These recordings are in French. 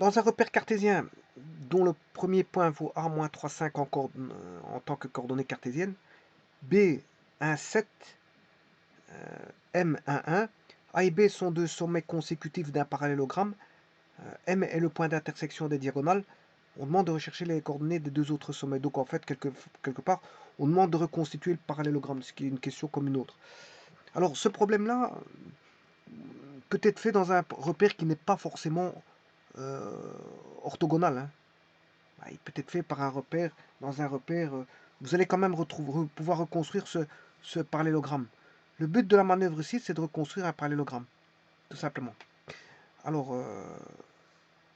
Dans un repère cartésien dont le premier point vaut A-3,5 en tant que coordonnée cartésienne, B 1,7, M 1,1, A et B sont deux sommets consécutifs d'un parallélogramme, M est le point d'intersection des diagonales, on demande de rechercher les coordonnées des deux autres sommets. Donc en fait, quelque part, on demande de reconstituer le parallélogramme, ce qui est une question comme une autre. Alors ce problème-là peut être fait dans un repère qui n'est pas forcément orthogonal, hein. Il peut être fait par un repère, dans un repère, vous allez quand même pouvoir reconstruire ce parallélogramme. Le but de la manœuvre ici, c'est de reconstruire un parallélogramme, tout simplement. Alors,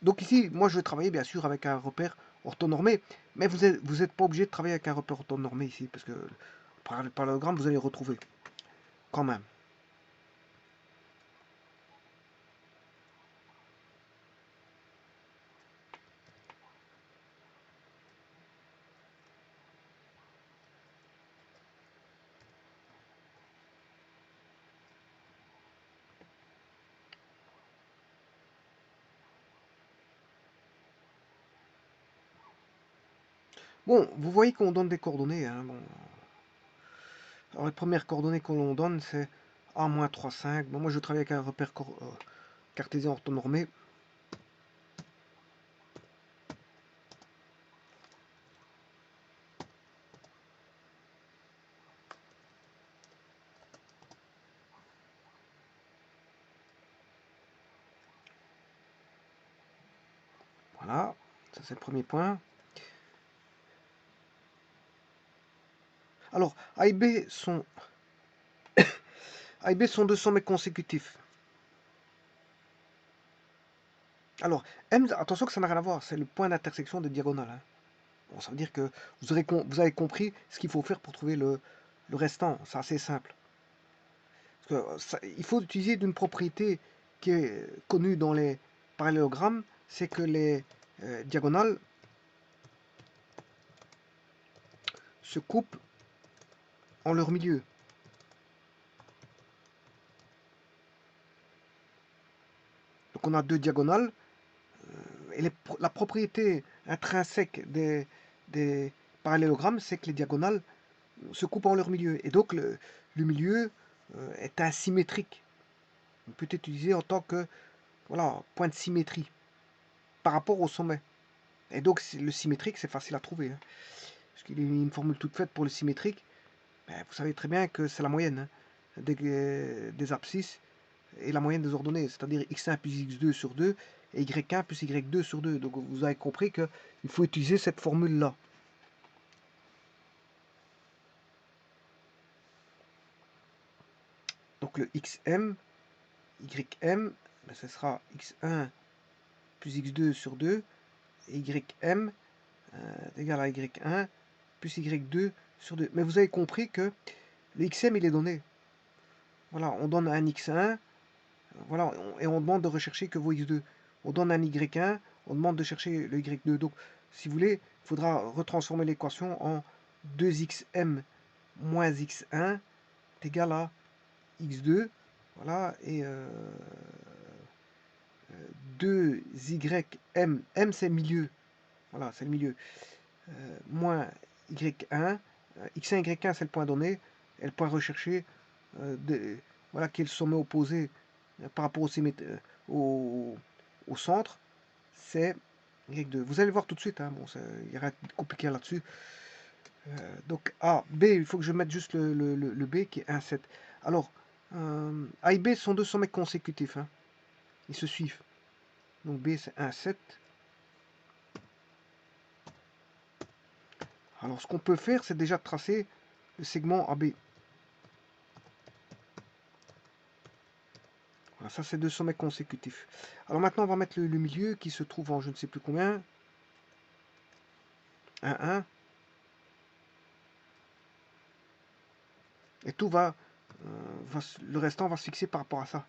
donc ici, moi je vais travailler bien sûr avec un repère orthonormé, mais vous êtes pas obligé de travailler avec un repère orthonormé ici, parce que le parallélogramme, vous allez le retrouver, quand même. Bon, vous voyez qu'on donne des coordonnées, hein, bon. Alors les premières coordonnées qu'on donne, c'est A-3,5. Bon, moi je travaille avec un repère cartésien orthonormé. Voilà, ça c'est le premier point. Alors, A et B sont, A et B sont deux sommets consécutifs. Alors, M, attention que ça n'a rien à voir, c'est le point d'intersection des diagonales, hein. Bon, ça veut dire que vous avez compris ce qu'il faut faire pour trouver le restant. C'est assez simple. Parce que il faut utiliser d'une propriété qui est connue dans les parallélogrammes, c'est que les diagonales se coupent en leur milieu. Donc on a deux diagonales, et la propriété intrinsèque des parallélogrammes, c'est que les diagonales se coupent en leur milieu. Et donc le milieu est asymétrique. On peut être utilisé en tant que voilà, point de symétrie par rapport au sommet. Et donc le symétrique, c'est facile à trouver, hein, parce qu'il y a une formule toute faite pour le symétrique. Ben, vous savez très bien que c'est la moyenne, hein, des abscisses et la moyenne des ordonnées, c'est-à-dire x1 plus x2 sur 2 et y1 plus y2 sur 2. Donc vous avez compris qu'il faut utiliser cette formule-là. Donc le xm, ym, ben, ce sera x1 plus x2 sur 2 et ym est égal à y1 plus y2 sur 2. Mais vous avez compris que le xm il est donné. Voilà, on donne un x1, voilà, et on demande de rechercher que vos x2. On donne un y1, on demande de chercher le y2. Donc, si vous voulez, il faudra retransformer l'équation en 2xm moins x1 est égal à x2. Voilà, et 2ym, m c'est milieu. Voilà, c'est le milieu. Moins y1, x1, y1 c'est le point donné, et le point recherché, voilà, qui est le sommet opposé par rapport au, au centre, c'est y2. Vous allez voir tout de suite, hein, bon, il n'y a rien de compliqué là-dessus. Donc A, B, il faut que je mette juste le B qui est 1,7. Alors, A et B sont deux sommets consécutifs, hein. Ils se suivent. Donc B c'est 1,7. Alors ce qu'on peut faire, c'est déjà tracer le segment AB. Voilà, ça c'est deux sommets consécutifs. Alors maintenant on va mettre le milieu qui se trouve en je ne sais plus combien. 1, 1. Et tout le restant va se fixer par rapport à ça.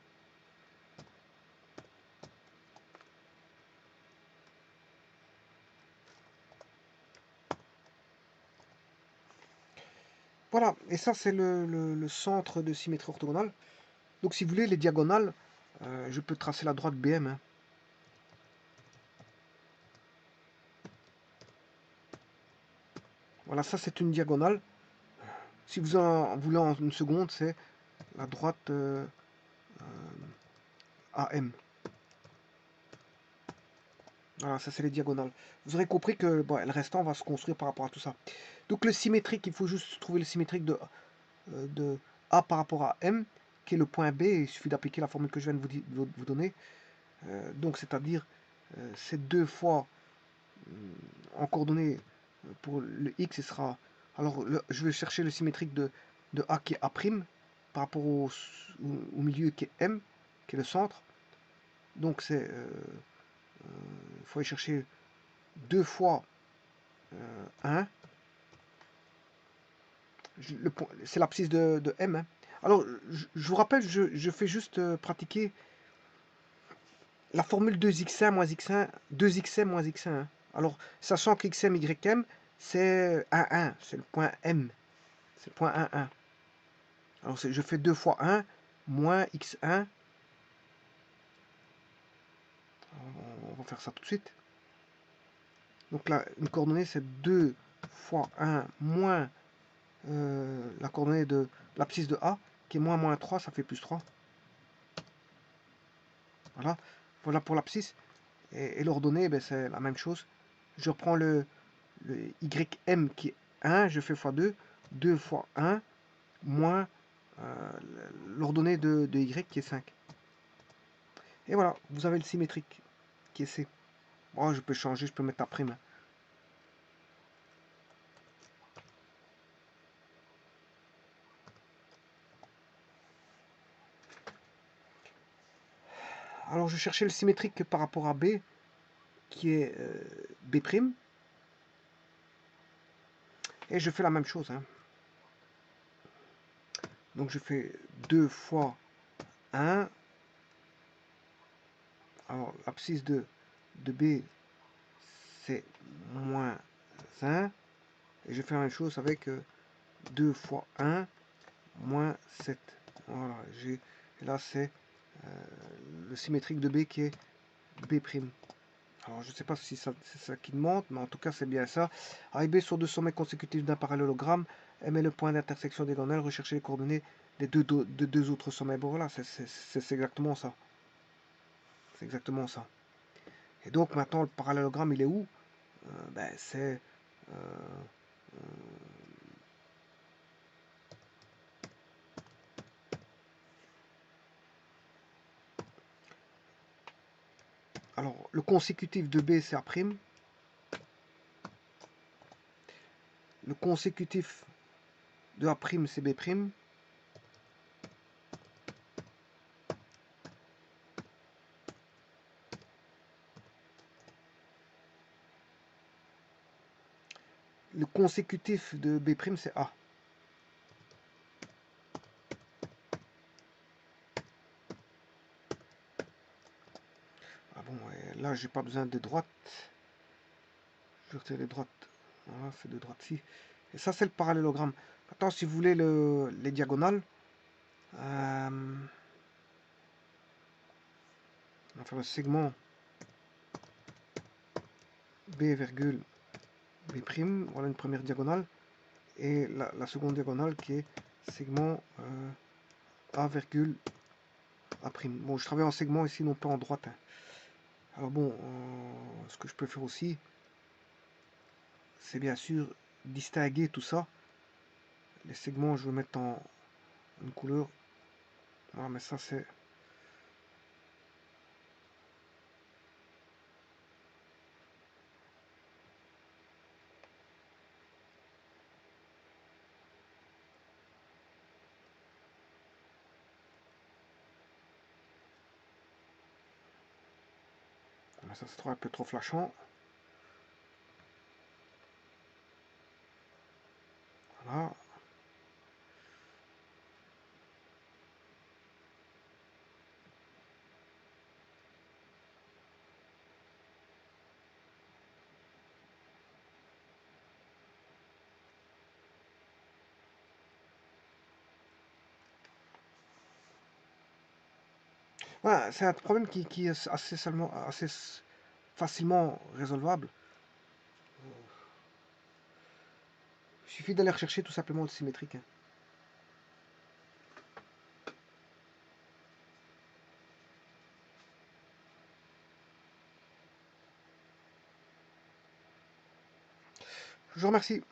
Voilà, et ça c'est le centre de symétrie orthogonale. Donc si vous voulez les diagonales, je peux tracer la droite BM, hein. Voilà, ça c'est une diagonale. Si vous en voulez en une seconde, c'est la droite AM. Voilà, ça c'est les diagonales. Vous aurez compris que bon, le restant va se construire par rapport à tout ça. Donc le symétrique, il faut juste trouver le symétrique de A par rapport à M, qui est le point B. Il suffit d'appliquer la formule que je viens de vous donner. Donc c'est-à-dire c'est 2 fois en coordonnées pour le X, ce sera... Alors je vais chercher le symétrique de A qui est A' par rapport au milieu qui est M, qui est le centre. Donc c'est... il faut aller chercher 2 fois 1. C'est l'abscisse de M. Hein. Alors, je vous rappelle, je fais juste pratiquer la formule 2xm moins x1, 2xm moins x1. Hein. Alors, sachant que xm, ym, c'est 1, 1, c'est le point M. C'est le point 1, 1. Alors, je fais 2 fois 1 moins x1. On va faire ça tout de suite. Donc là, une coordonnée, c'est 2 fois 1 moins la coordonnée de l'abscisse de A, qui est moins 3, ça fait plus 3. Voilà, voilà pour l'abscisse. Et l'ordonnée, ben, c'est la même chose. Je reprends le ym qui est 1, je fais x 2, 2 fois 1, moins l'ordonnée de y qui est 5. Et voilà, vous avez le symétrique qui est C. Bon, je peux changer, je peux mettre la prime. Alors je cherchais le symétrique par rapport à B, qui est B'. Et je fais la même chose. Hein. Donc je fais 2 fois 1. Alors l'abscisse de B, c'est moins 1. Et je fais la même chose avec 2 fois 1 moins 7. Voilà, et là c'est le symétrique de B qui est B'. Alors je ne sais pas si c'est ça qui monte, mais en tout cas c'est bien ça. A et B sont deux sommets consécutifs d'un parallélogramme. M est le point d'intersection diagonale. Rechercher les coordonnées des deux autres sommets. Bon voilà, c'est exactement ça. C'est exactement ça. Et donc maintenant le parallélogramme il est où ben, c'est alors le consécutif de B c'est A'. Le consécutif de A' c'est B'. Le consécutif de B' c'est A. Ah bon, là j'ai pas besoin de droite. Je vais retirer les droites. Voilà, c'est de droite ici. Et ça c'est le parallélogramme. Maintenant si vous voulez les diagonales, on va faire le segment B virgule B'. Voilà une première diagonale. Et la seconde diagonale qui est segment A virgule A'. Bon, je travaille en segment ici, non pas en droite. Hein. Alors bon, ce que je peux faire aussi, c'est bien sûr distinguer tout ça. Les segments, je vais mettre en une couleur. Ah, mais ça c'est... Mais ça c'est un peu trop flashant. Voilà. Voilà, c'est un problème qui est assez facilement résolvable. suffit d'aller rechercher tout simplement le symétrique, hein. Je vous remercie.